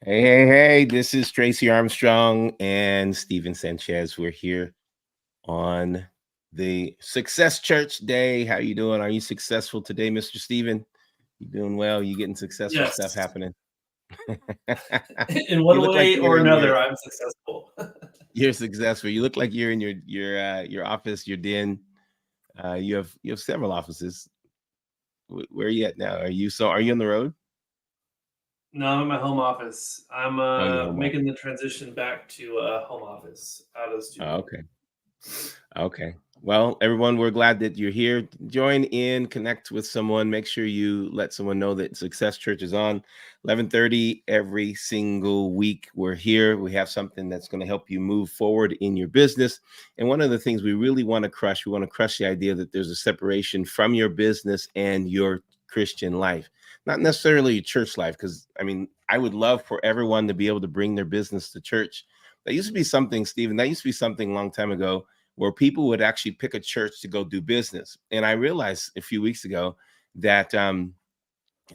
Hey. This is Tracy Armstrong and Steven Sanchez. We're here on the Success Church Day. How you doing? Are you successful today, Mr. Steven? You doing well? You getting successful stuff Yes. happening? In You one look like way you're or in your another, I'm successful. you're successful. You look like you're in your office, your den. You have several offices. Where are you at now? Are you on the road? No, I'm at my home office. I'm Oh, your home office. making the transition back to home office out of the Oh, studio. okay. Okay. Well, everyone, we're glad that you're here. Join in, connect with someone. Make sure you let someone know that Success Church is on 11:30 every single week. We're here. We have something that's going to help you move forward in your business. And one of the things we really want to crush, we want to crush the idea that there's a separation from your business and your Christian life. Not necessarily your church life, because I would love for everyone to be able to bring their business to church. That used to be something, Stephen, that used to be something a long time ago where people would actually pick a church to go do business. And I realized a few weeks ago that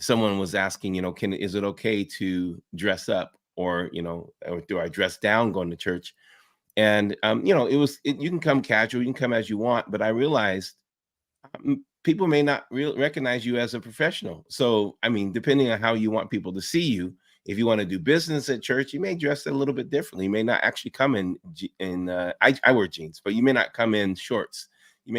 someone was asking, is it okay to dress up, or or do I dress down going to church? And you can come casual, you can come as you want, but I realized people may not recognize you as a professional. So, depending on how you want people to see you, if you want to do business at church, you may dress a little bit differently. You may not actually come I wear jeans, but you may not come in shorts. You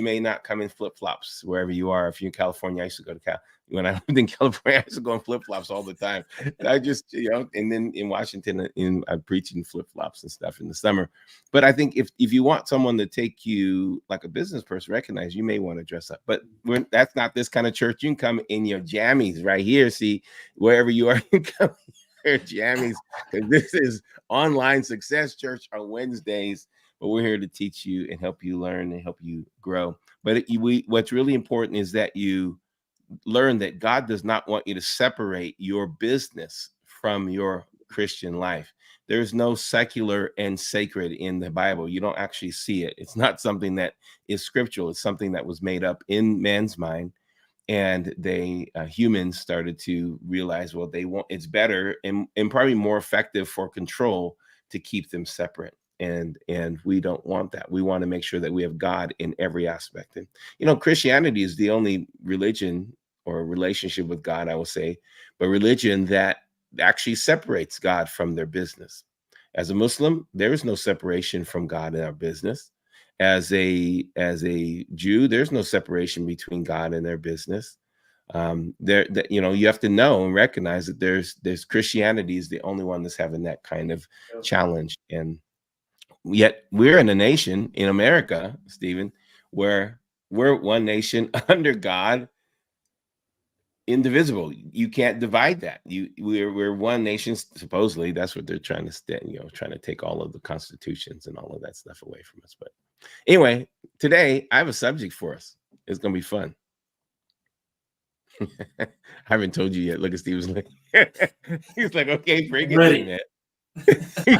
may not come in flip flops wherever you are. If you're in California, I used to go to when I lived in California, I used to go in flip flops all the time. I just, and then in Washington, I'm preaching flip flops and stuff in the summer. But I think if you want someone to take you like a business person, recognize, you may want to dress up. But that's not this kind of church. You can come in your jammies right here. See, wherever you are, you can come in your jammies, because this is Online Success Church on Wednesdays. But we're here to teach you and help you learn and help you grow. But what's really important is that you learn that God does not want you to separate your business from your Christian life. There's no secular and sacred in the Bible. You don't actually see it. It's not something that is scriptural. It's something that was made up in man's mind. And humans started to realize, well, it's better and probably more effective for control to keep them separate. And we don't want that. We want to make sure that we have God in every aspect. And Christianity is the only religion or relationship with God, I will say, but religion that actually separates God from their business. As a Muslim, there is no separation from God in our business. As a Jew, there's no separation between God and their business. You have to know and recognize that there's Christianity is the only one that's having that kind of challenge. And yet we're in a nation in America, Stephen, where we're one nation under God, indivisible. You can't divide that. We're one nation. Supposedly, that's what they're trying to trying to take all of the constitutions and all of that stuff away from us. But anyway, today I have a subject for us. It's gonna be fun. I haven't told you yet. Look at Steve's like, he's like, okay, bring it in, man. He's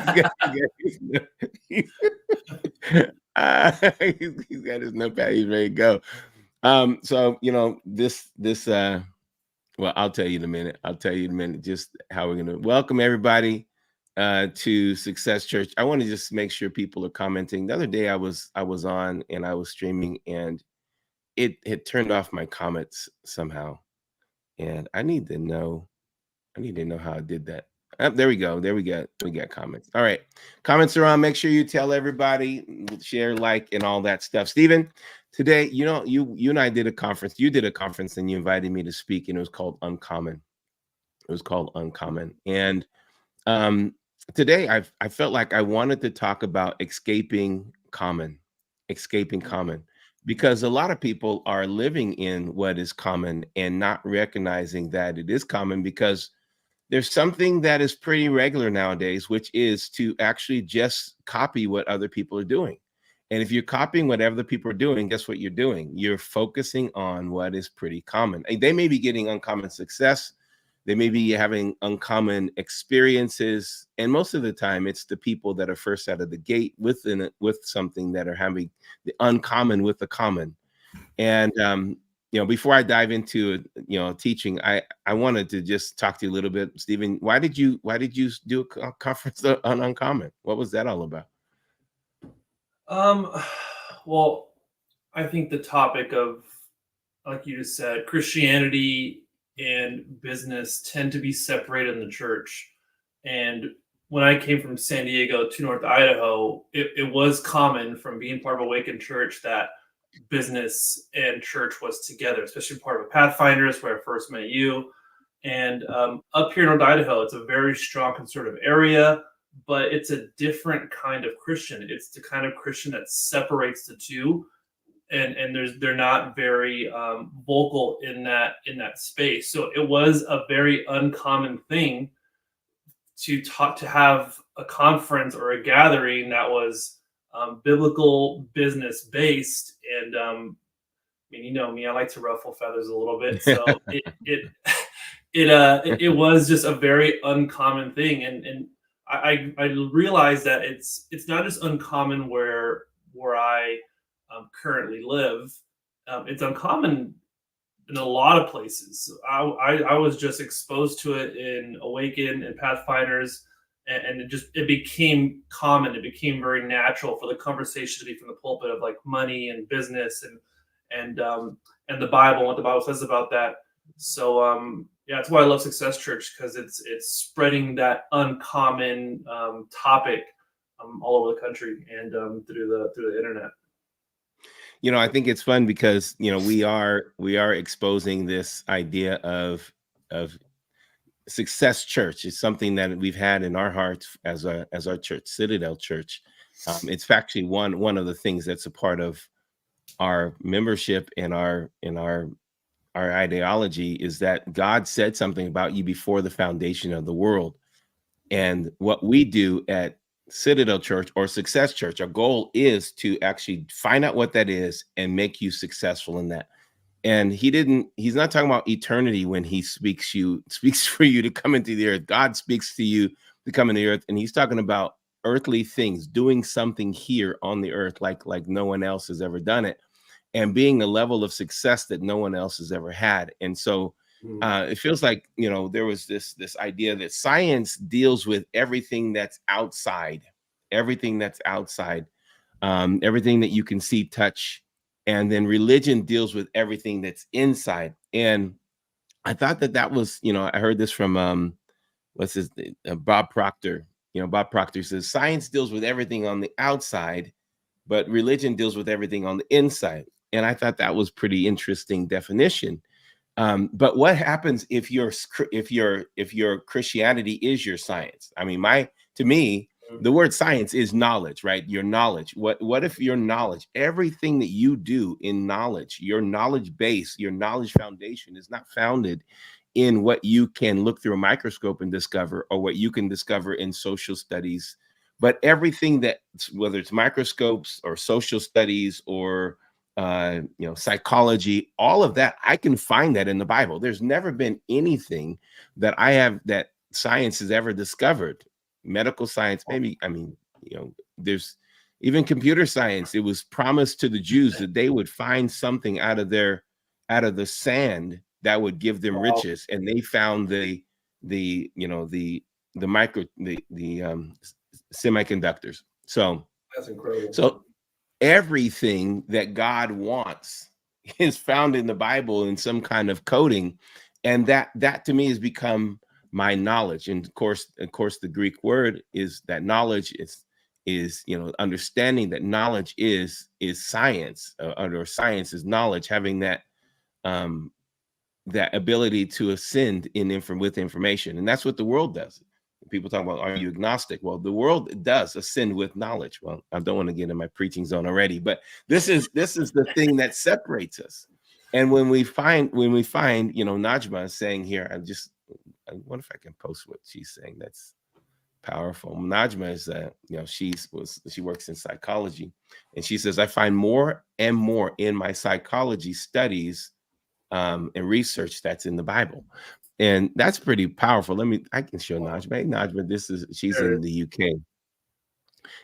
got his notepad. He's ready to go. So this well, I'll tell you in a minute. Just how we're gonna welcome everybody to Success Church. I want to just make sure people are commenting. The other day I was on and I was streaming, and it had turned off my comments somehow. And I need to know how I did that. There we go. We got comments. All right. Comments are on. Make sure you tell everybody, share, like, and all that stuff. Steven, today, you and I did a conference. You did a conference and you invited me to speak, and it was called Uncommon. And today I felt like I wanted to talk about escaping common, because a lot of people are living in what is common and not recognizing that it is common, because there's something that is pretty regular nowadays, which is to actually just copy what other people are doing. And if you're copying what other people are doing, guess what you're doing? You're focusing on what is pretty common. And they may be getting uncommon success. They may be having uncommon experiences. And most of the time, it's the people that are first out of the gate with something that are having the uncommon with the common. And before I dive into teaching, I wanted to just talk to you a little bit, Stephen. Why did you do a conference on Uncommon? What was that all about? Um, well, I think the topic of, like you just said, Christianity and business tend to be separated in the church. And when I came from San Diego to North Idaho, it was common from being part of Awakened Church that business and church was together, especially part of a Pathfinders where I first met you. And up here in North Idaho, it's a very strong conservative area, but it's a different kind of Christian. It's the kind of Christian that separates the two, and they're not very vocal in that space. So it was a very uncommon thing to have a conference or a gathering that was biblical business based. And I mean, you know me, I like to ruffle feathers a little bit, so it was just a very uncommon thing. And I realized that it's not just uncommon where I currently live. It's uncommon in a lot of places. I was just exposed to it in Awaken and Pathfinders, and it became common. It became very natural for the conversation to be from the pulpit of like money and business and the Bible and what the Bible says about that. So yeah, that's why I love Success Church, because it's spreading that uncommon topic all over the country and through the internet. I think it's fun because we are exposing this idea of Success Church. Is something that we've had in our hearts as our church, Citadel Church. It's actually one of the things that's a part of our membership and our ideology, is that God said something about you before the foundation of the world. And what we do at Citadel Church or Success Church, our goal is to actually find out what that is and make you successful in that. And he's not talking about eternity when he speaks for you to come into the earth. God speaks to you to come into the earth, and he's talking about earthly things, doing something here on the earth like no one else has ever done it, and being a level of success that no one else has ever had. And so it feels like there was this idea that science deals with everything that's outside, everything that you can see, touch, and then religion deals with everything that's inside. And I thought that was, I heard this from Bob Proctor. Bob Proctor says science deals with everything on the outside, but religion deals with everything on the inside. And I thought that was pretty interesting definition. But what happens if your Christianity is your science? I mean, to me, the word science is knowledge, right? Your knowledge. What if your knowledge, everything that you do in knowledge, your knowledge base, your knowledge foundation is not founded in what you can look through a microscope and discover, or what you can discover in social studies, but everything that, whether it's microscopes or social studies or psychology, all of that, I can find that in the Bible. There's never been anything that science has ever discovered. Medical science, maybe. I mean, there's even computer science. It was promised to the Jews that they would find something out of the sand that would give them riches, and they found the semiconductors. So That's incredible. So everything that God wants is found in the Bible in some kind of coding, and that to me has become my knowledge. And of course, the Greek word is that knowledge is understanding that knowledge is science, or science is knowledge, having that ability to ascend with information. And that's what the world does. People talk about, are you agnostic? Well, the world does ascend with knowledge. Well, I don't want to get in my preaching zone already, but this is the thing that separates us. And when we find, Najma is saying here, I wonder if I can post what she's saying. That's powerful. Najma is she works in psychology, and she says, I find more and more in my psychology studies and research that's in the Bible. And that's pretty powerful. I can show Najma. Hey, Najma, she's in the UK.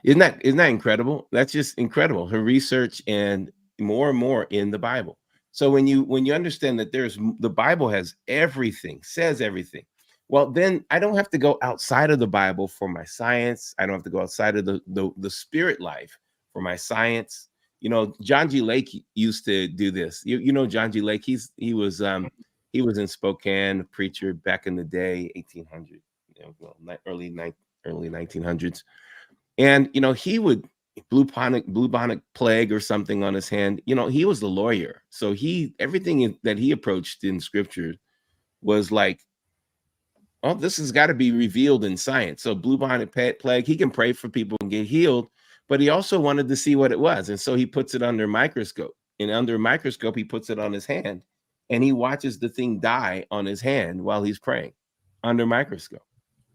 Isn't that incredible? That's just incredible. Her research and more in the Bible. So when you understand that the Bible has everything, says everything, well, then I don't have to go outside of the Bible for my science. I don't have to go outside of the spirit life for my science. You know, John G. Lake used to do this. You know John G. Lake. He was in Spokane, a preacher back in the day, 1800, you know, well, early 1900s, and you know he would bubonic plague or something on his hand. You know, he was the lawyer, so that he approached in scripture was like, oh, this has got to be revealed in science. So bubonic plague, he can pray for people and get healed, but he also wanted to see what it was, and so he puts it under a microscope. And under a microscope, he puts it on his hand, and he watches the thing die on his hand while he's praying under a microscope.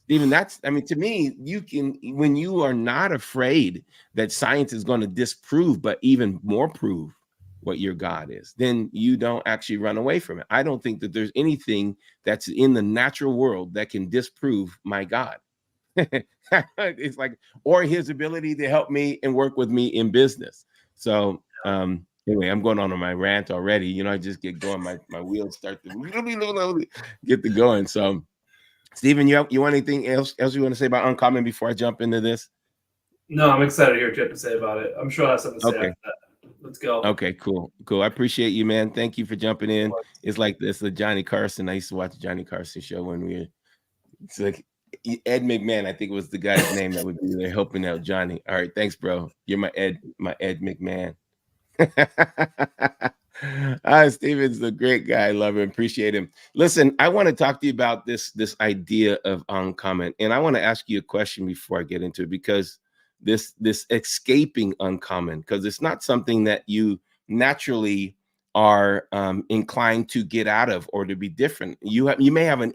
Even that's, I mean, to me, you can, when you are not afraid that science is going to disprove, but even more prove what your God is, then you don't actually run away from it. I don't think that there's anything that's in the natural world that can disprove my God. It's like, or his ability to help me and work with me in business. So, anyway, I'm going on my rant already. You know, I just get going, my wheels start to get to going. So, Stephen, you want anything else you want to say about Uncommon before I jump into this? No, I'm excited to hear what you have to say about it. I'm sure I have something to say Okay. after that. Let's go. Okay, cool. I appreciate you, man. Thank you for jumping in. It's like this, the Johnny Carson. I used to watch the Johnny Carson show when it's like Ed McMahon, I think was the guy's name that would be there helping out Johnny. All right, thanks, bro. You're my Ed McMahon. Steven's a great guy. I love him. Appreciate him. Listen, I want to talk to you about this idea of uncommon, and I want to ask you a question before I get into it, because this escaping uncommon, because it's not something that you naturally are inclined to get out of or to be different. You may have an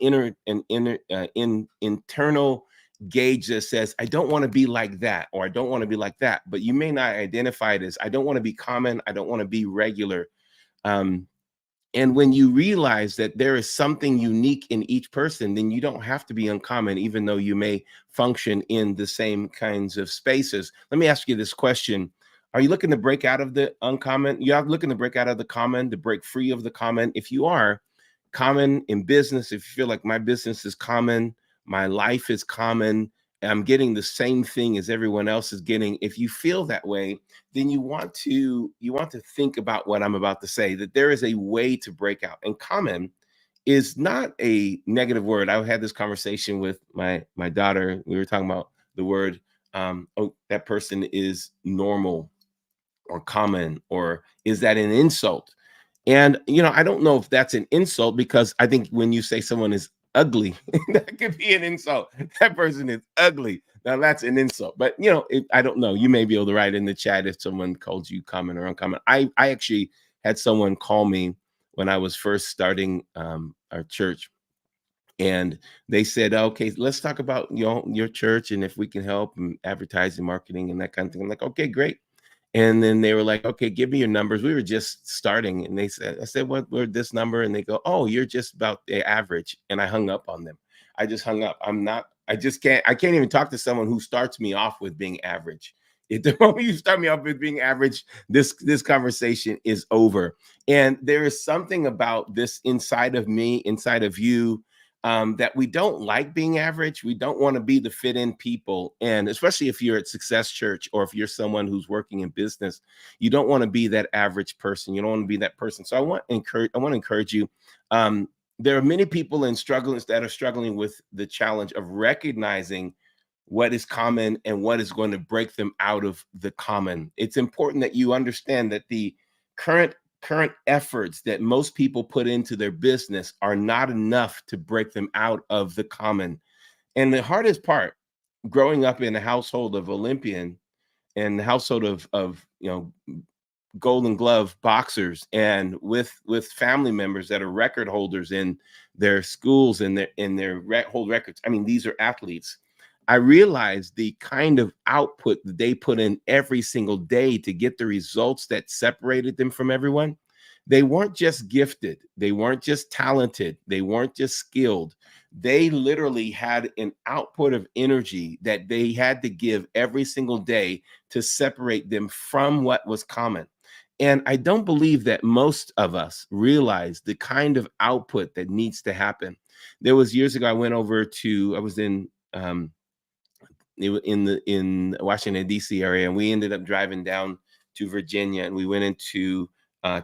internal gauge that says, I don't want to be like that, or I don't want to be like that, but you may not identify it as, I don't want to be common, I don't want to be regular. And when you realize that there is something unique in each person, then you don't have to be uncommon, even though you may function in the same kinds of spaces. Let me ask you this question. Are you looking to break out of the uncommon? You're looking to break out of the common, to break free of the common. If you are common in business, if you feel like my business is common, my life is common, I'm getting the same thing as everyone else is getting, if you feel that way, then you want to think about what I'm about to say, that there is a way to break out. And common is not a negative word. I had this conversation with my daughter. We were talking about the word, oh, that person is normal or common, or is that an insult? And you know, I don't know if that's an insult, because I think when you say someone is ugly, that could be an insult. That person is ugly. Now that's an insult. But you know, I don't know. You may be able to write in the chat if someone calls you common or uncommon. I actually had someone call me when I was first starting our church, and they said, okay, let's talk about your church and if we can help and advertising, marketing, and that kind of thing. I'm like, okay, great. And then they were like, okay, give me your numbers. We were just starting. And I said, what were this number? And they go, oh, you're just about the average. And I hung up on them. I just hung up. I can't even talk to someone who starts me off with being average. If the moment you start me off with being average, this conversation is over. And there is something about this inside of me, inside of you, that we don't like being average. We don't want to be the fit in people. And especially if you're at Success Church, or if you're someone who's working in business, you don't want to be that average person. You don't want to be that person. So I want to encourage you. There are many people that are struggling with the challenge of recognizing what is common and what is going to break them out of the common. It's important that you understand that the current efforts that most people put into their business are not enough to break them out of the common. And the hardest part, growing up in a household of Olympian and the household of Golden Glove boxers, and with family members that are record holders in their schools and hold records. I mean, these are athletes. I realized the kind of output that they put in every single day to get the results that separated them from everyone. They weren't just gifted. They weren't just talented. They weren't just skilled. They literally had an output of energy that they had to give every single day to separate them from what was common. And I don't believe that most of us realize the kind of output that needs to happen. There was years ago, I was in Washington D.C. area, and we ended up driving down to Virginia, and we went into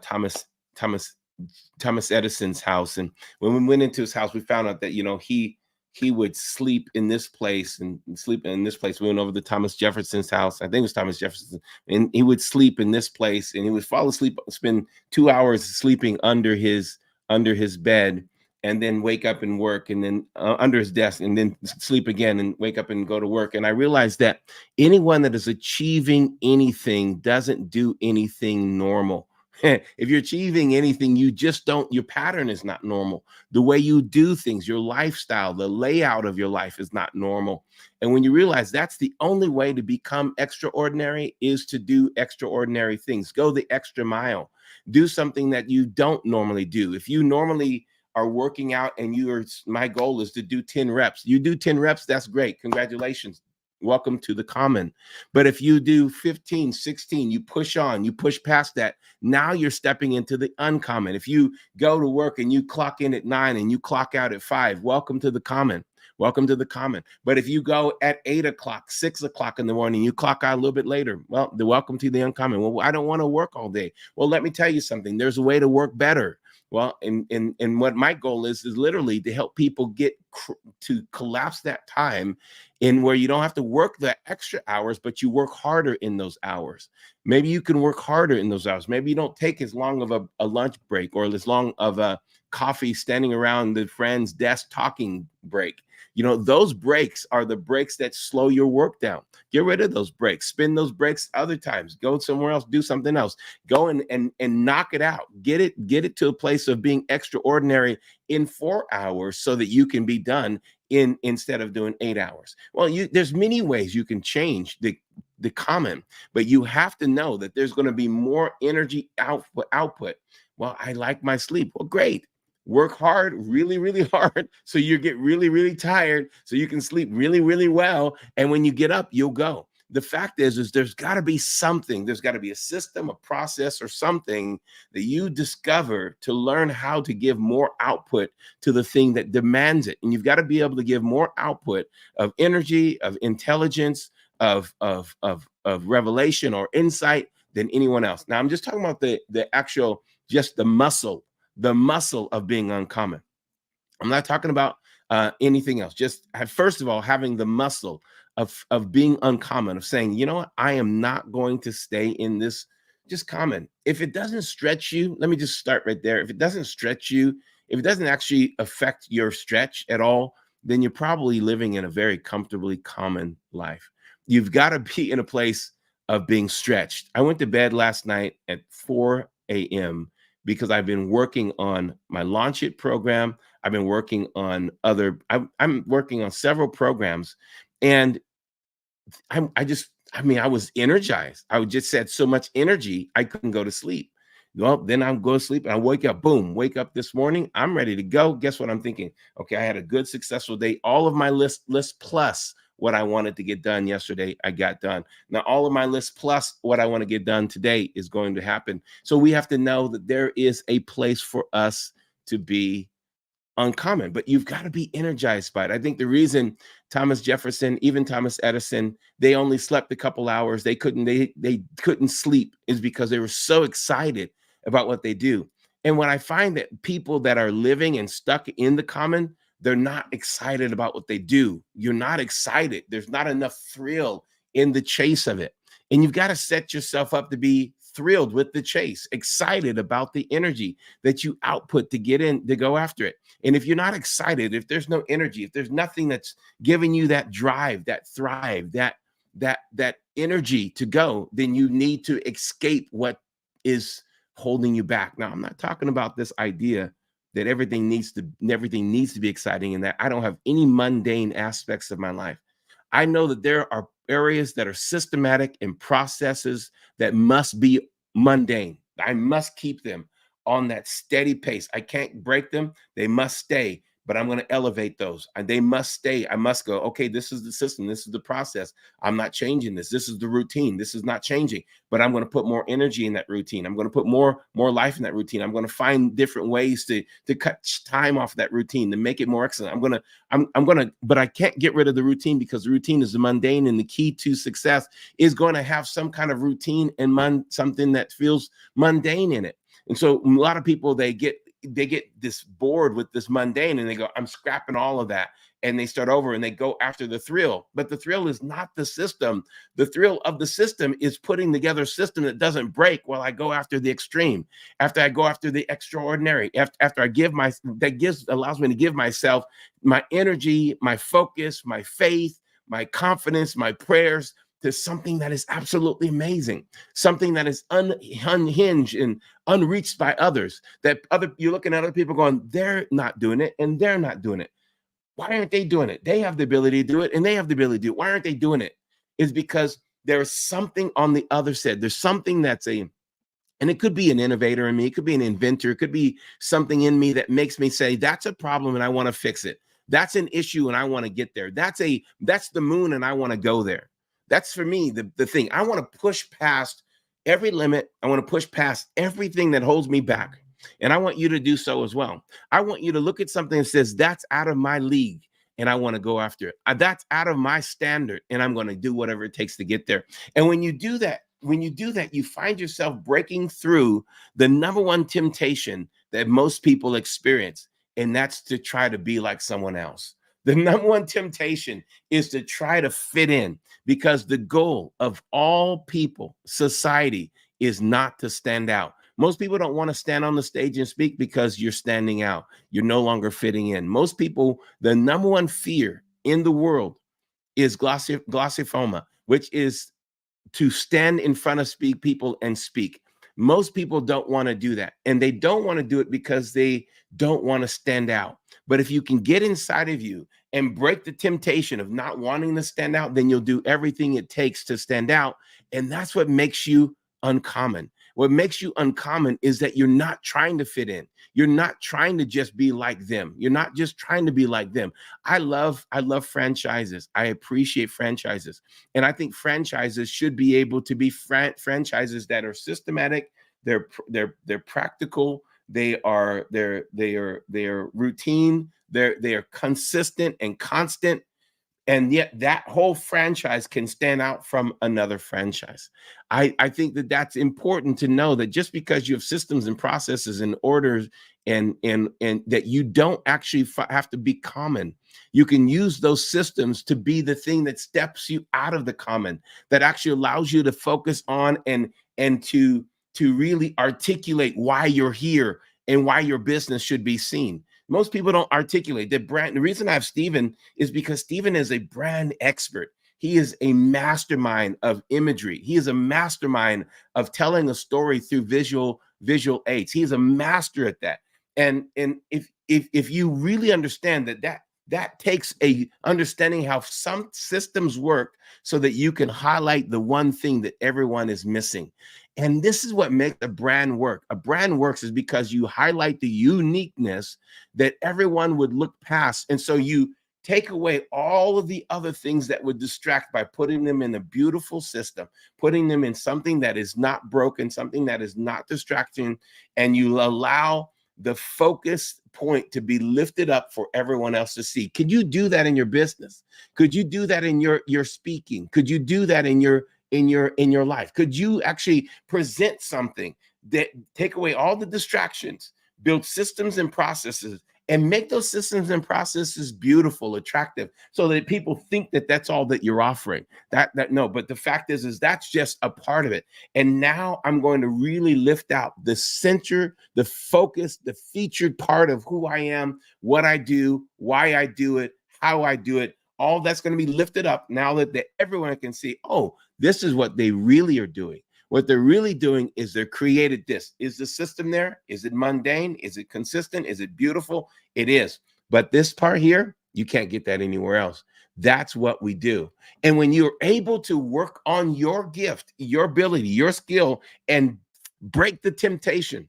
Thomas Thomas Edison's house. And when we went into his house, we found out that he would sleep in this place and sleep in this place. We went over to Thomas Jefferson's house. I think it was Thomas Jefferson, and he would sleep in this place, and he would fall asleep, spend 2 hours sleeping under his bed, and then wake up and work, and then under his desk, and then sleep again and wake up and go to work. And I realized that anyone that is achieving anything doesn't do anything normal. If you're achieving anything, you just don't, your pattern is not normal. The way you do things, your lifestyle, the layout of your life is not normal. And when you realize that's the only way to become extraordinary is to do extraordinary things. Go the extra mile. Do something that you don't normally do. If you normally are working out and my goal is to do 10 reps, you do 10 reps, that's great. Congratulations. Welcome to the common. But if you do 15, 16, you push on, you push past that. Now you're stepping into the uncommon. If you go to work and you clock in at 9 and you clock out at 5, welcome to the common. Welcome to the common. But if you go at 8 o'clock, 6 o'clock in the morning, you clock out a little bit later, well, welcome to the uncommon. Well, I don't want to work all day. Well, let me tell you something. There's a way to work better. Well, and what my goal is literally to help people get to collapse that time in where you don't have to work the extra hours, but you work harder in those hours. Maybe you can work harder in those hours. Maybe you don't take as long of a lunch break or as long of a coffee standing around the friend's desk talking break. Those breaks are the breaks that slow your work down. Get rid of those breaks. Spend those breaks other times. Go somewhere else. Do something else. Go and knock it out. Get it to a place of being extraordinary in 4 hours so that you can be done instead of doing 8 hours. Well, there's many ways you can change the common, but you have to know that there's going to be more energy output. Well, I like my sleep. Well, great. Work hard, really, really hard, so you get really, really tired, so you can sleep really, really well. And when you get up, you'll go. The fact is there's got to be something. There's got to be a system, a process, or something that you discover to learn how to give more output to the thing that demands it. And you've got to be able to give more output of energy, of intelligence, of revelation or insight than anyone else. Now, I'm just talking about the actual, just the muscle of being uncommon. I'm not talking about anything else. Just first of all, having the muscle of being uncommon, of saying, you know what, I am not going to stay in this just common. If it doesn't stretch you, let me just start right there. If it doesn't stretch you, if it doesn't actually affect your stretch at all, then you're probably living in a very comfortably common life. You've got to be in a place of being stretched. I went to bed last night at 4 a.m. because I've been working on my Launch It program. I've been working on I'm working on several programs, and I was energized. I just had so much energy, I couldn't go to sleep. Well, then I'll go to sleep and I wake up this morning. I'm ready to go. Guess what I'm thinking? Okay, I had a good, successful day. All of my list plus what I wanted to get done yesterday, I got done. Now, all of my lists plus what I want to get done today is going to happen. So we have to know that there is a place for us to be uncommon, but you've got to be energized by it. I think the reason Thomas Jefferson, even Thomas Edison, they only slept a couple hours, they couldn't sleep, is because they were so excited about what they do. And when I find that people that are living and stuck in the common, they're not excited about what they do. You're not excited. There's not enough thrill in the chase of it. And you've got to set yourself up to be thrilled with the chase, excited about the energy that you output to get in, to go after it. And if you're not excited, if there's no energy, if there's nothing that's giving you that drive, that thrive, that energy to go, then you need to escape what is holding you back. Now, I'm not talking about this idea that everything needs to be exciting and that I don't have any mundane aspects of my life. I know that there are areas that are systematic and processes that must be mundane. I must keep them on that steady pace. I can't break them. They must stay but I'm going to elevate those. And they must stay. I must go, okay, this is the system. This is the process. I'm not changing this. This is the routine. This is not changing, but I'm going to put more energy in that routine. I'm going to put more life in that routine. I'm going to find different ways to cut time off that routine, to make it more excellent. But I can't get rid of the routine, because the routine is the mundane, and the key to success is going to have some kind of routine and something that feels mundane in it. And so a lot of people, they get this bored with this mundane, and they go, I'm scrapping all of that, and they start over and they go after the thrill. But the thrill is not the system. The thrill of the system is putting together a system that doesn't break while I go after the extreme, after I go after the extraordinary, after I allows me to give myself my energy, my focus, my faith, my confidence, my prayers to something that is absolutely amazing, something that is unhinged and unreached by others. You're looking at other people going, they're not doing it, and they're not doing it. Why aren't they doing it? They have the ability to do it, and they have the ability to do it. Why aren't they doing it? It's because there's something on the other side. There's something and it could be an innovator in me. It could be an inventor. It could be something in me that makes me say, that's a problem and I want to fix it. That's an issue and I want to get there. That's the moon and I want to go there. That's for me, the thing. I want to push past every limit. I want to push past everything that holds me back. And I want you to do so as well. I want you to look at something that says, that's out of my league, and I want to go after it. That's out of my standard, and I'm going to do whatever it takes to get there. And when you do that, you find yourself breaking through the number one temptation that most people experience, and that's to try to be like someone else. The number one temptation is to try to fit in, because the goal of all people, society, is not to stand out. Most people don't want to stand on the stage and speak because you're standing out. You're no longer fitting in. Most people, the number one fear in the world is glossophonia, which is to stand in front of people and speak. Most people don't want to do that, and they don't want to do it because they don't want to stand out. But if you can get inside of you and break the temptation of not wanting to stand out, then you'll do everything it takes to stand out. And that's what makes you uncommon. What makes you uncommon is that you're not trying to fit in. You're not trying to just be like them. You're not just trying to be like them. I love franchises. I appreciate franchises. And I think franchises should be able to be franchises that are systematic. They're practical. They are routine. They are consistent and constant. And yet that whole franchise can stand out from another franchise. I think that that's important to know, that just because you have systems and processes and orders and that you don't actually have to be common. You can use those systems to be the thing that steps you out of the common, that actually allows you to focus on and to really articulate why you're here and why your business should be seen. Most people don't articulate the brand. The reason I have Stephen is because Stephen is a brand expert. He is a mastermind of imagery. He is a mastermind of telling a story through visual aids. He is a master at that. And if you really understand that takes a understanding how some systems work, so that you can highlight the one thing that everyone is missing. And this is what makes a brand work. A brand works is because you highlight the uniqueness that everyone would look past. And so you take away all of the other things that would distract by putting them in a beautiful system, putting them in something that is not broken, something that is not distracting, and you allow the focus point to be lifted up for everyone else to see. Could you do that in your business? Could you do that in your speaking? Could you do that in your life? Could you actually present something that take away all the distractions, build systems and processes, and make those systems and processes beautiful, attractive, so that people think that that's all that you're offering? No, but the fact is that's just a part of it. And now I'm going to really lift out the center, the focus, the featured part of who I am, what I do, why I do it, how I do it. All that's going to be lifted up now that everyone can see, oh, this is what they really are doing. What they're really doing is they're created this. Is the system there? Is it mundane? Is it consistent? Is it beautiful? It is. But this part here, you can't get that anywhere else. That's what we do. And when you're able to work on your gift, your ability, your skill, and break the temptation,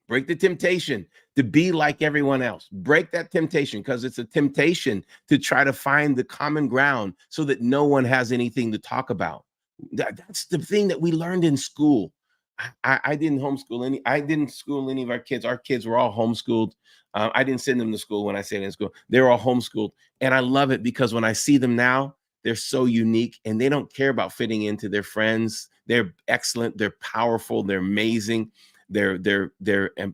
Break the temptation to be like everyone else. Break that temptation, because it's a temptation to try to find the common ground so that no one has anything to talk about. That's the thing that we learned in school. I didn't homeschool any. I didn't school any of our kids. Our kids were all homeschooled. I didn't send them to school when I said in school. They were all homeschooled, and I love it because when I see them now, they're so unique, and they don't care about fitting into their friends. They're excellent. They're powerful. They're amazing. They're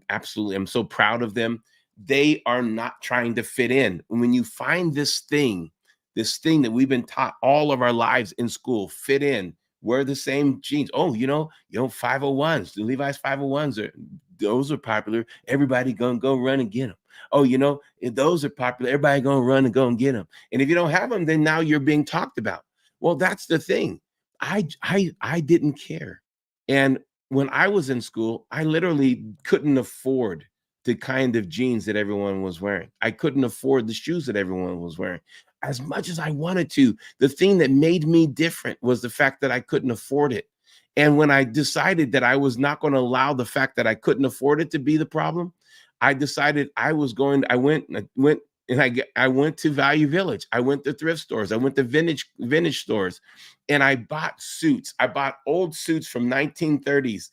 absolutely. I'm so proud of them. They are not trying to fit in. When you find this thing that we've been taught all of our lives in school, fit in. Wear the same jeans. Oh, 501s, the Levi's 501s those are popular. Everybody gonna go run and get them. Oh, if those are popular, everybody gonna run and go and get them. And if you don't have them, then now you're being talked about. Well, that's the thing. I didn't care. And when I was in school, I literally couldn't afford the kind of jeans that everyone was wearing. I couldn't afford the shoes that everyone was wearing. As much as I wanted to, the thing that made me different was the fact that I couldn't afford it. And when I decided that I was not going to allow the fact that I couldn't afford it to be the problem, I decided I went to Value Village. I went to thrift stores. I went to vintage stores, and I bought suits. I bought old suits from 1930s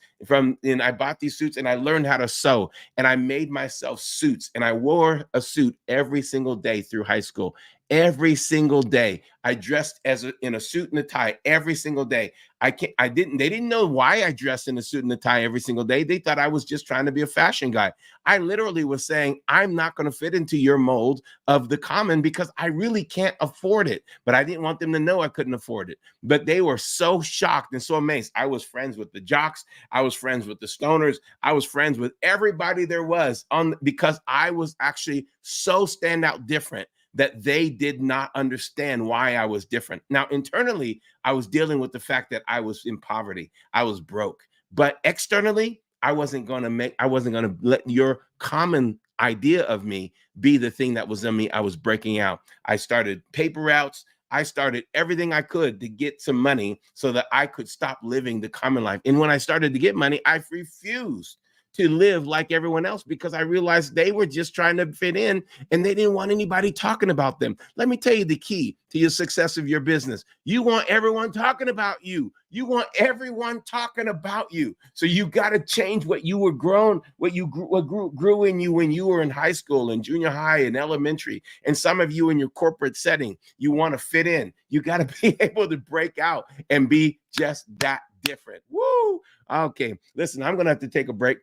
and I bought these suits, and I learned how to sew, and I made myself suits, and I wore a suit every single day through high school. Every single day, I dressed in a suit and a tie every single day. They didn't know why I dressed in a suit and a tie every single day. They thought I was just trying to be a fashion guy. I literally was saying, I'm not going to fit into your mold of the common because I really can't afford it. But I didn't want them to know I couldn't afford it. But they were so shocked and so amazed. I was friends with the jocks. I was friends with the stoners. I was friends with everybody there was because I was actually so standout different that they did not understand why I was different. Now, internally, I was dealing with the fact that I was in poverty. I was broke. But externally, I wasn't going to let your common idea of me be the thing that was in me. I was breaking out. I started paper routes. I started everything I could to get some money so that I could stop living the common life. And when I started to get money, I refused to live like everyone else because I realized they were just trying to fit in and they didn't want anybody talking about them. Let me tell you the key to your success of your business. You want everyone talking about you. You want everyone talking about you. So you got to change what grew in you when you were in high school and junior high and elementary. And some of you in your corporate setting, you want to fit in. You got to be able to break out and be just that different. Woo! Okay, listen, I'm going to have to take a break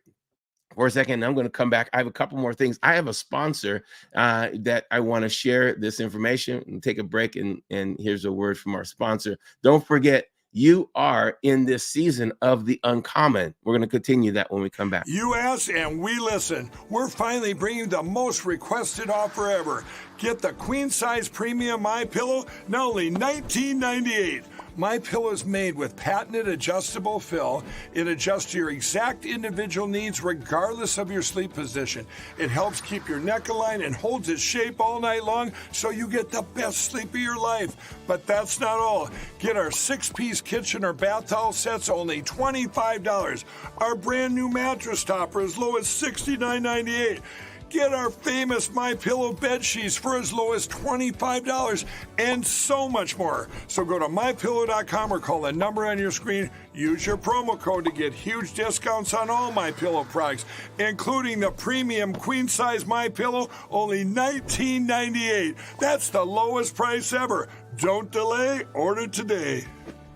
for a second. I'm going to come back. I have a couple more things. I have a sponsor that I want to share this information and take a break. And here's a word from our sponsor. Don't forget, you are in this season of the uncommon. We're going to continue that when we come back. You ask and we listen. We're finally bringing the most requested offer ever. Get the queen size premium MyPillow, now only $19.98. MyPillow is made with patented adjustable fill. It adjusts to your exact individual needs regardless of your sleep position. It helps keep your neck aligned and holds its shape all night long so you get the best sleep of your life. But that's not all. Get our 6-piece kitchen or bath towel sets only $25. Our brand new mattress topper as low as $69.98. Get our famous MyPillow bed sheets for as low as $25 and so much more. So go to MyPillow.com or call the number on your screen. Use your promo code to get huge discounts on all MyPillow products, including the premium queen-size MyPillow, only $19.98. That's the lowest price ever. Don't delay. Order today.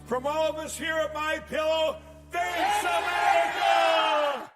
From all of us here at MyPillow, thanks, America!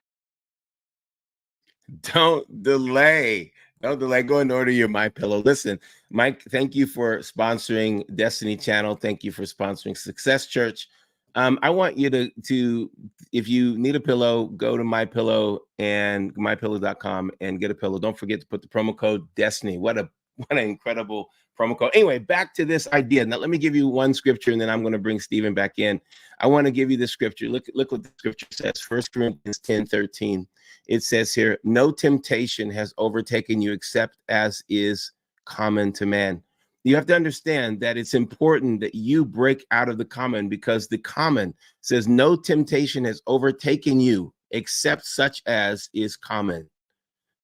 Don't delay. Don't delay. Go and order your MyPillow. Listen, Mike, thank you for sponsoring Destiny Channel. Thank you for sponsoring Success Church. I want you to, if you need a pillow, go to MyPillow and MyPillow.com and get a pillow. Don't forget to put the promo code Destiny. What an incredible promo code. Anyway, back to this idea. Now, let me give you one scripture, and then I'm going to bring Stephen back in. I want to give you the scripture. Look what the scripture says. 1 Corinthians 10:13. It says here, no temptation has overtaken you except as is common to man. You have to understand that it's important that you break out of the common, because the common says no temptation has overtaken you except such as is common.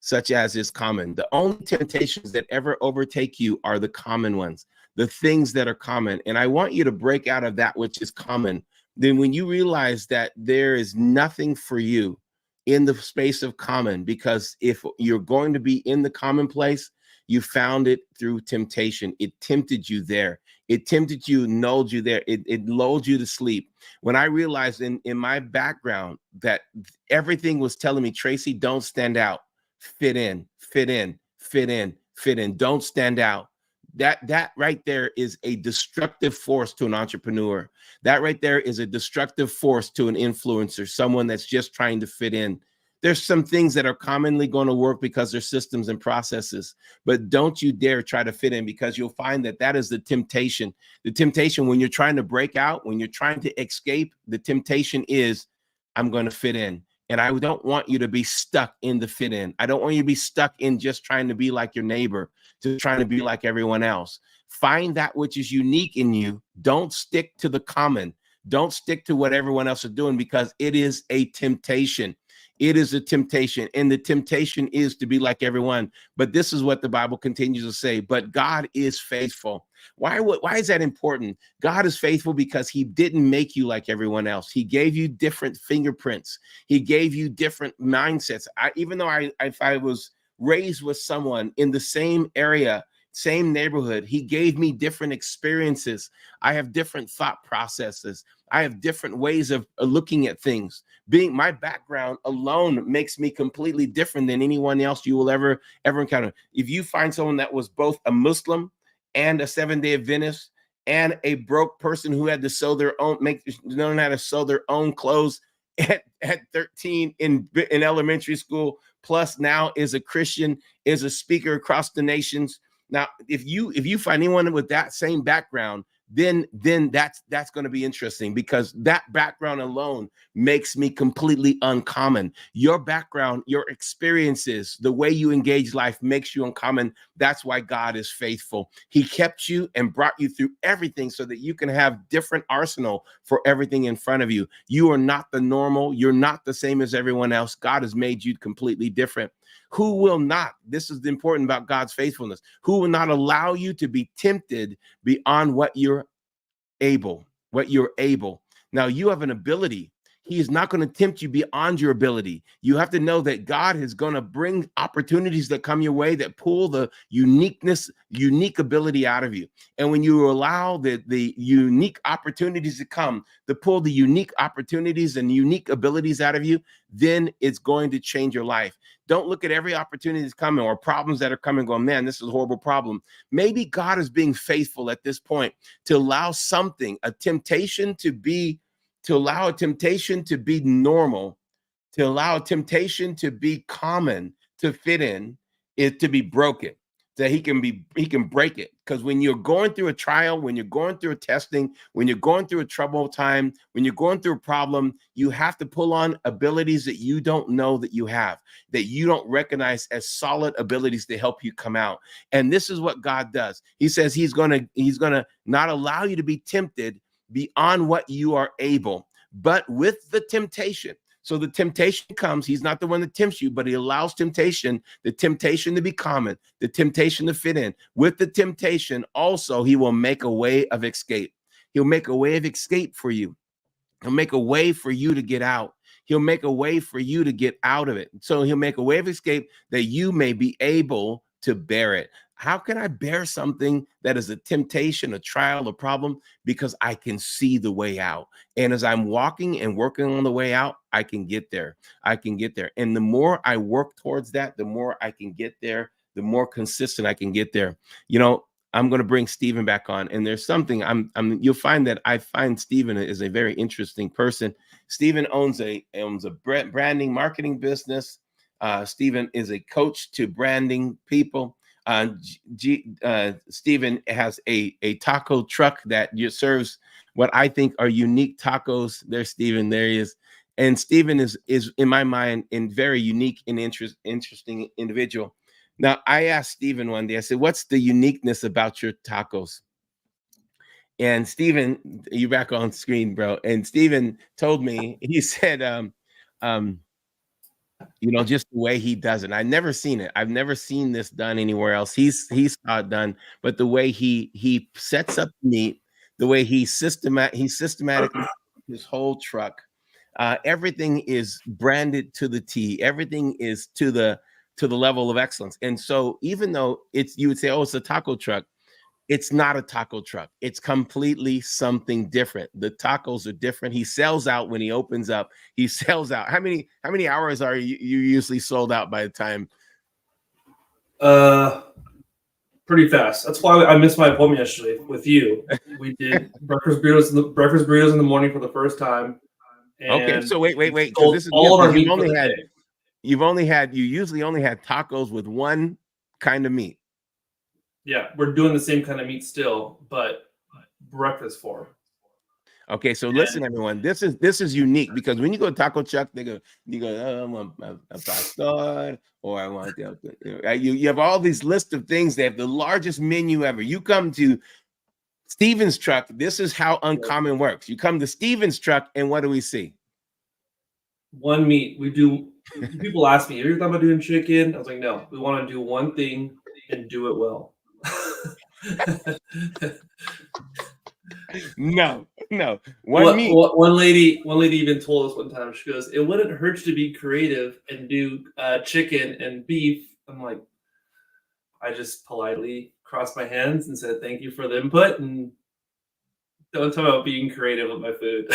Such as is common. The only temptations that ever overtake you are the common ones, the things that are common. And I want you to break out of that which is common. Then when you realize that there is nothing for you in the space of common, because if you're going to be in the commonplace, you found it through temptation. It tempted you there. It tempted you, lulled you there. It lulled you to sleep. When I realized in my background that everything was telling me, Tracy, don't stand out. Fit in, fit in, fit in, fit in. Don't stand out. That right there is a destructive force to an entrepreneur. That right there is a destructive force to an influencer, someone that's just trying to fit in. There's some things that are commonly going to work because they're systems and processes, but don't you dare try to fit in, because you'll find that that is the temptation. The temptation when you're trying to break out, when you're trying to escape, the temptation is, I'm going to fit in. And I don't want you to be stuck in the fit in. I don't want you to be stuck in just trying to be like your neighbor, just trying to be like everyone else. Find that which is unique in you. Don't stick to the common. Don't stick to what everyone else is doing, because it is a temptation. It is a temptation, and the temptation is to be like everyone. But this is what the Bible continues to say, but God is faithful. Why is that important? God is faithful because he didn't make you like everyone else. He gave you different fingerprints. He gave you different mindsets. Even though if I was raised with someone in the same area, same neighborhood, he gave me different experiences. I have different thought processes. I have different ways of looking at things. My background alone makes me completely different than anyone else you will ever encounter. If you find someone that was both a Muslim and a Seventh-day Adventist and a broke person who had to learn how to sew their own clothes at 13 in elementary school, plus now is a Christian, is a speaker across the nations. Now, if you find anyone with that same background, then that's going to be interesting, because that background alone makes me completely uncommon. Your background, your experiences, the way you engage life makes you uncommon. That's why God is faithful. He kept you and brought you through everything so that you can have different arsenal for everything in front of you. You are not the normal. You're not the same as everyone else. God has made you completely different. Who will not, this is important about God's faithfulness, who will not allow you to be tempted beyond what you're able. Now, you have an ability. He is not going to tempt you beyond your ability. You have to know that God is going to bring opportunities that come your way that pull the unique ability out of you. And when you allow the unique opportunities to come, to pull the unique opportunities and unique abilities out of you, then it's going to change your life. Don't look at every opportunity that's coming or problems that are coming going, man, this is a horrible problem. Maybe God is being faithful at this point to allow a temptation to be normal, to allow a temptation to be common, to fit in, is to be broken, that he can break it. Because when you're going through a trial, when you're going through a testing, when you're going through a troubled time, when you're going through a problem, you have to pull on abilities that you don't know that you have, that you don't recognize as solid abilities to help you come out. And this is what God does. He says he's gonna not allow you to be tempted beyond what you are able, but with the temptation. So the temptation comes, he's not the one that tempts you, but he allows the temptation to be common, the temptation to fit in. With the temptation, also, he will make a way of escape. He'll make a way of escape for you. He'll make a way for you to get out. He'll make a way for you to get out of it. So he'll make a way of escape that you may be able to bear it. How can I bear something that is a temptation, a trial, a problem? Because I can see the way out. And as I'm walking and working on the way out, I can get there. And the more I work towards that, the more I can get there, the more consistent I can get there. You know, I'm going to bring Stephen back on. And there's something you'll find that I find Stephen is a very interesting person. Stephen owns a branding marketing business. Stephen is a coach to branding people. Stephen has a taco truck that serves what I think are unique tacos. There's Stephen. There he is. And Stephen is in my mind a very unique and interesting individual. Now, I asked Stephen one day, I said, what's the uniqueness about your tacos? And Stephen, you're back on screen, bro. And Stephen told me, he said, You know, just the way he does it. I've never seen it. I've never seen this done anywhere else. He's saw it done, but the way he sets up the meat, the way he systematically his whole truck, everything is branded to the T. Everything is to the level of excellence. And so, even though you would say, oh, it's a taco truck, it's not a taco truck. It's completely something different. The tacos are different. He sells out when he opens up. He sells out. How many hours are you usually sold out by the time? Pretty fast. That's why I missed my appointment yesterday with you. We did breakfast burritos in the morning for the first time. Okay, so wait, because this is all of our meat you usually only had tacos with one kind of meat. Yeah, we're doing the same kind of meat still, but breakfast for. Okay, so listen, everyone. This is unique because when you go to Taco Chuck, you go, oh, I want a pastor, or I want you have all these lists of things. They have the largest menu ever. You come to Steven's truck. This is how Uncommon works. You come to Steven's truck, and what do we see? One meat. We do. People ask me, "Are you talking about doing chicken?" I was like, "No, we want to do one thing and do it well." No. One lady even told us one time. She goes, "It wouldn't hurt you to be creative and do chicken and beef." I'm like, I just politely crossed my hands and said, "Thank you for the input," and don't talk about being creative with my food.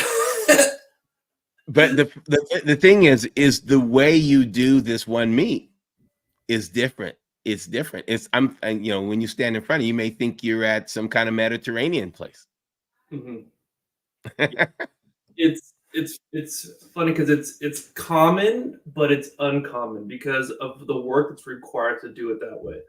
But the thing is the way you do this one meat is different. It's different. And when you stand in front of you may think you're at some kind of Mediterranean place. Mm-hmm. It's funny because it's common, but it's uncommon because of the work that's required to do it that way.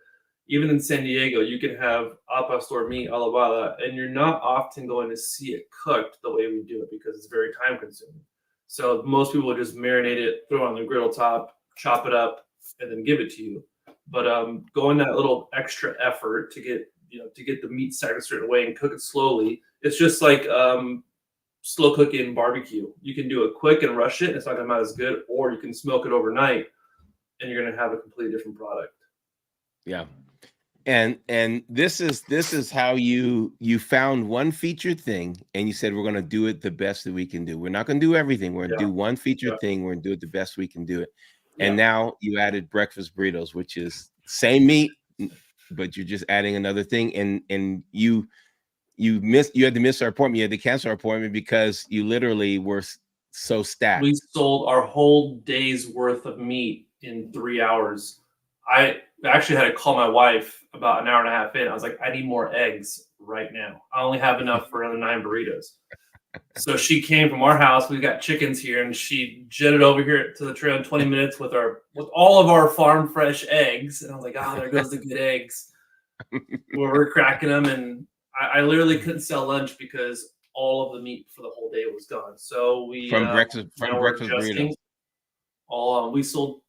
Even in San Diego, you can have al pastor meat, alabada, and you're not often going to see it cooked the way we do it because it's very time consuming. So most people will just marinate it, throw it on the griddle top, chop it up, and then give it to you. But going that little extra effort to get the meat stacked a certain way and cook it slowly, it's just like slow cooking barbecue. You can do it quick and rush it, it's not going to come out as good, or you can smoke it overnight, and you're going to have a completely different product. Yeah, and this is how you found one featured thing, and you said we're going to do it the best that we can do. We're not going to do everything. We're going to do one featured thing. We're going to do it the best we can do it. And now you added breakfast burritos, which is same meat, but you're just adding another thing. And you had to miss our appointment. You had to cancel our appointment because you literally were so stacked. We sold our whole day's worth of meat in 3 hours. I actually had to call my wife about an hour and a half in. I was like, I need more eggs right now. I only have enough for another 9 burritos. So she came from our house. We got chickens here, and she jetted over here to the trail in 20 minutes with all of our farm fresh eggs. And I was like, oh, there goes the good eggs. We're cracking them, and I literally couldn't sell lunch because all of the meat for the whole day was gone. So we from breakfast burritos. We sold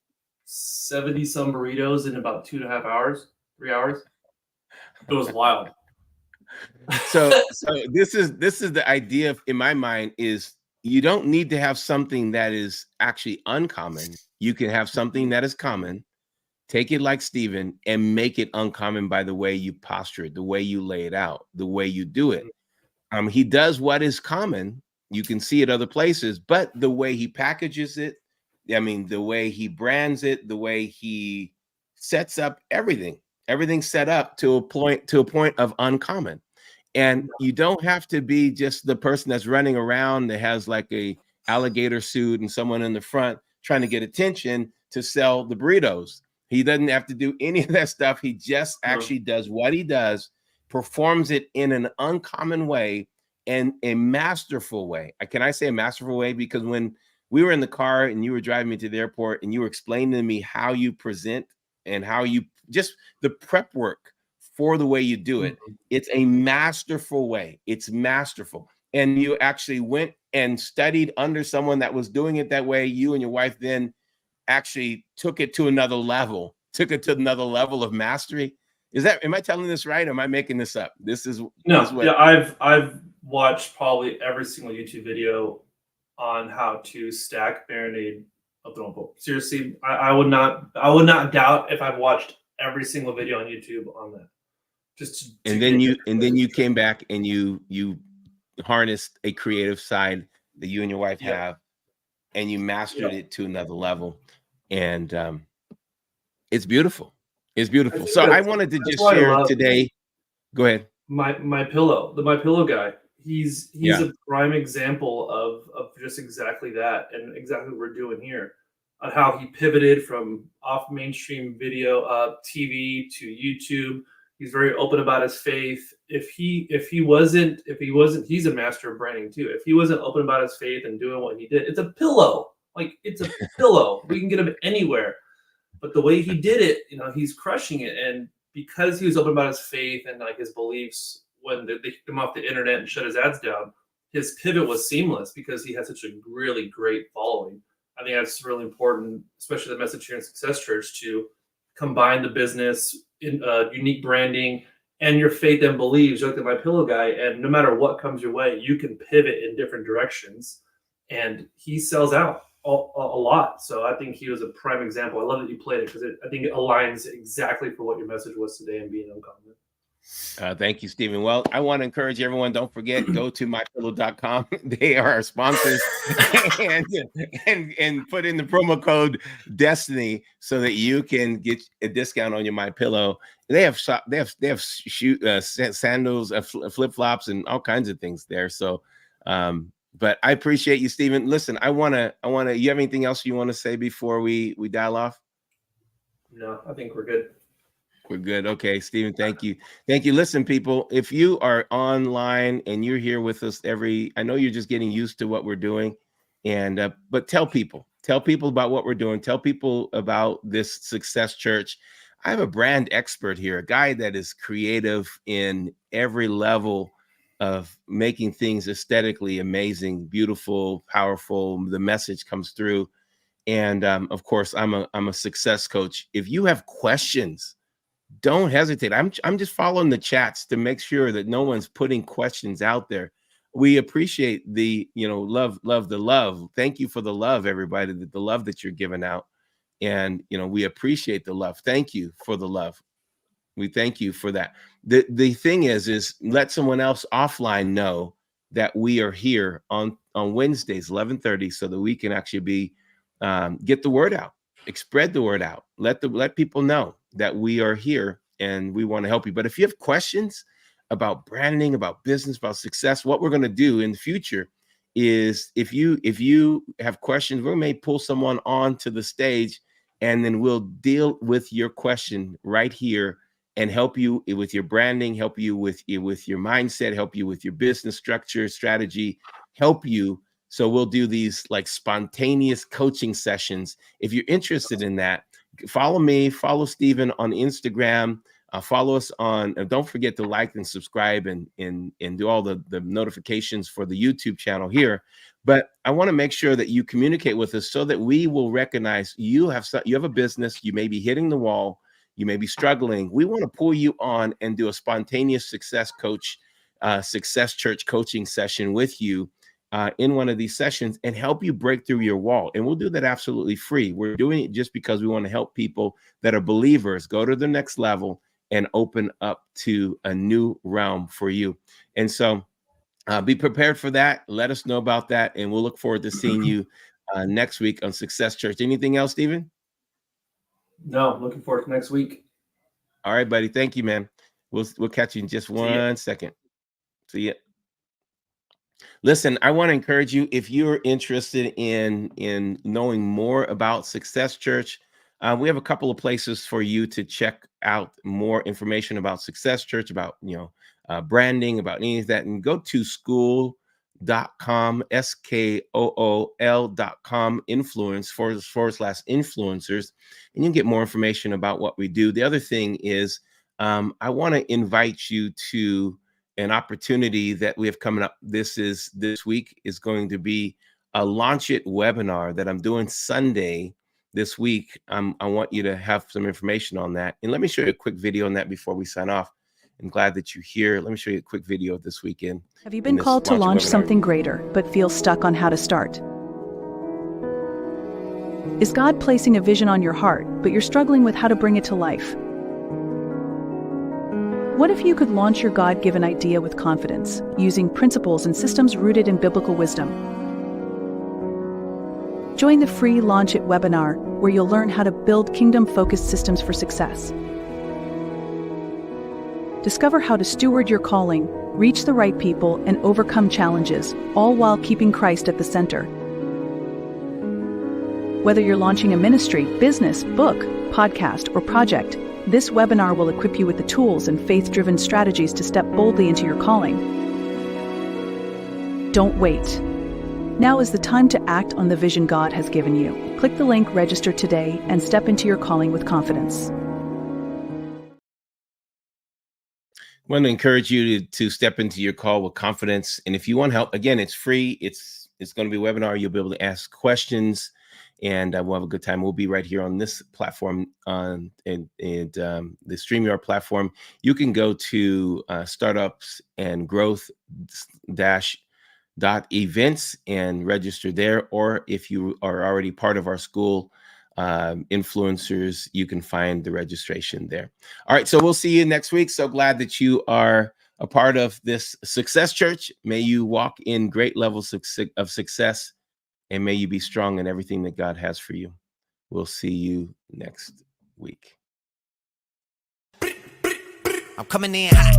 70 some burritos in about 2.5 hours, 3 hours. It was wild. So this is the idea in my mind is you don't need to have something that is actually uncommon. You can have something that is common, take it like Steven, and make it uncommon by the way you posture it, the way you lay it out, the way you do it. He does what is common. You can see it other places, but the way he packages it, the way he brands it, the way he sets up everything's set up to a point of uncommon. And you don't have to be just the person that's running around that has like a alligator suit and someone in the front trying to get attention to sell the burritos. He doesn't have to do any of that stuff. He just actually does what he does, performs it in an uncommon way and a masterful way. Can I say a masterful way? Because when we were in the car and you were driving me to the airport and you were explaining to me how you present and how you just the prep work for the way you do it, it's a masterful way. It's masterful. And you actually went and studied under someone that was doing it that way. You and your wife then actually took it to another level of mastery. Am I telling this right? Or am I making this up? I've watched probably every single YouTube video on how to stack, marinate, of Throwing Pope. Seriously, I would not doubt if I've watched every single video on YouTube on that. And then you came back and you harnessed a creative side that you and your wife have, and you mastered it to another level. And it's beautiful. It's beautiful. So I wanted to just share today. Go ahead. My Pillow, the My Pillow guy. He's a prime example of just exactly that, and exactly what we're doing here, on how he pivoted from off mainstream video, TV to YouTube. He's very open about his faith. If he wasn't, he's a master of branding too. If he wasn't open about his faith and doing what he did, it's a pillow. Like, it's a pillow. We can get him anywhere. But the way he did it, he's crushing it. And because he was open about his faith and like his beliefs, when they kicked him off the internet and shut his ads down, his pivot was seamless because he had such a really great following. I think that's really important, especially the message here in Success Church, to combine the business, in unique branding, and your faith and beliefs. Look at My Pillow guy, and no matter what comes your way, you can pivot in different directions. And he sells out a lot. So I think he was a prime example. I love that you played it because I think it aligns exactly for what your message was today and being uncommon. Thank you, Stephen. Well, I want to encourage everyone. Don't forget, go to mypillow.com. They are our sponsors, and put in the promo code Destiny so that you can get a discount on your My Pillow. They have sandals, flip flops, and all kinds of things there. So, but I appreciate you, Stephen. Listen, I wanna. You have anything else you want to say before we dial off? No, I think we're good. We're good. Okay, Stephen, thank you. Thank you. Listen, people, if you are online and you're here with us I know you're just getting used to what we're doing, and but tell people about what we're doing. Tell people about this Success Church. I have a brand expert here, a guy that is creative in every level of making things aesthetically amazing, beautiful, powerful. The message comes through. And of course, I'm a success coach. If you have questions, don't hesitate. I'm just following the chats to make sure that no one's putting questions out there. We appreciate the, love the love. Thank you for the love, everybody, the love that you're giving out. And, we appreciate the love. Thank you for the love. We thank you for that. The thing is let someone else offline know that we are here on Wednesdays, 11:30, so that we can actually get the word out, spread the word out, let people know that we are here and we want to help you. But if you have questions about branding, about business, about success, what we're going to do in the future is if you have questions, we may pull someone onto the stage, and then we'll deal with your question right here and help you with your branding, help you with your mindset, help you with your business structure, strategy, help you. So we'll do these like spontaneous coaching sessions. If you're interested in that, follow me, follow Stephen on Instagram, follow us on, don't forget to like and subscribe and do all the notifications for the YouTube channel here. But I want to make sure that you communicate with us so that we will recognize you have a business, you may be hitting the wall, you may be struggling. We want to pull you on and do a spontaneous success church coaching session with you in one of these sessions and help you break through your wall. And we'll do that absolutely free. We're doing it just because we want to help people that are believers go to the next level and open up to a new realm for you. And so be prepared for that. Let us know about that. And we'll look forward to seeing you next week on Success Church. Anything else, Stephen? No, looking forward to next week. All right, buddy. Thank you, man. We'll catch you in just 1 second. See ya. Listen, I want to encourage you, if you're interested in knowing more about Success Church, we have a couple of places for you to check out more information about Success Church, about branding, about any of that, and go to school.com, SKOOL.com, influence/influencers, and you can get more information about what we do. The other thing is, I want to invite you to an opportunity that we have coming up. This week is going to be a Launch It webinar that I'm doing Sunday this week. I want you to have some information on that. And let me show you a quick video on that before we sign off. I'm glad that you're here. Let me show you a quick video this weekend. Have you been called to launch something greater, but feel stuck on how to start? Is God placing a vision on your heart, but you're struggling with how to bring it to life? What if you could launch your God-given idea with confidence, using principles and systems rooted in biblical wisdom? Join the free Launch It webinar, where you'll learn how to build kingdom-focused systems for success. Discover how to steward your calling, reach the right people, and overcome challenges, all while keeping Christ at the center. Whether you're launching a ministry, business, book, podcast, or project, this webinar will equip you with the tools and faith-driven strategies to step boldly into your calling. Don't wait. Now is the time to act on the vision God has given you. Click the link, register today, and step into your calling with confidence. I want to encourage you to step into your call with confidence. And if you want help, again, it's free. It's going to be a webinar. You'll be able to ask questions, and we'll have a good time. We'll be right here on this platform, and the StreamYard platform. You can go to startups and growth-events and register there. Or if you are already part of our school, influencers, you can find the registration there. All right, so we'll see you next week. So glad that you are a part of this Success Church. May you walk in great levels of success, and may you be strong in everything that God has for you. We'll see you next week. I'm coming in hot.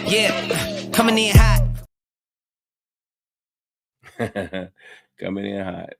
Yeah, coming in hot. Coming in hot.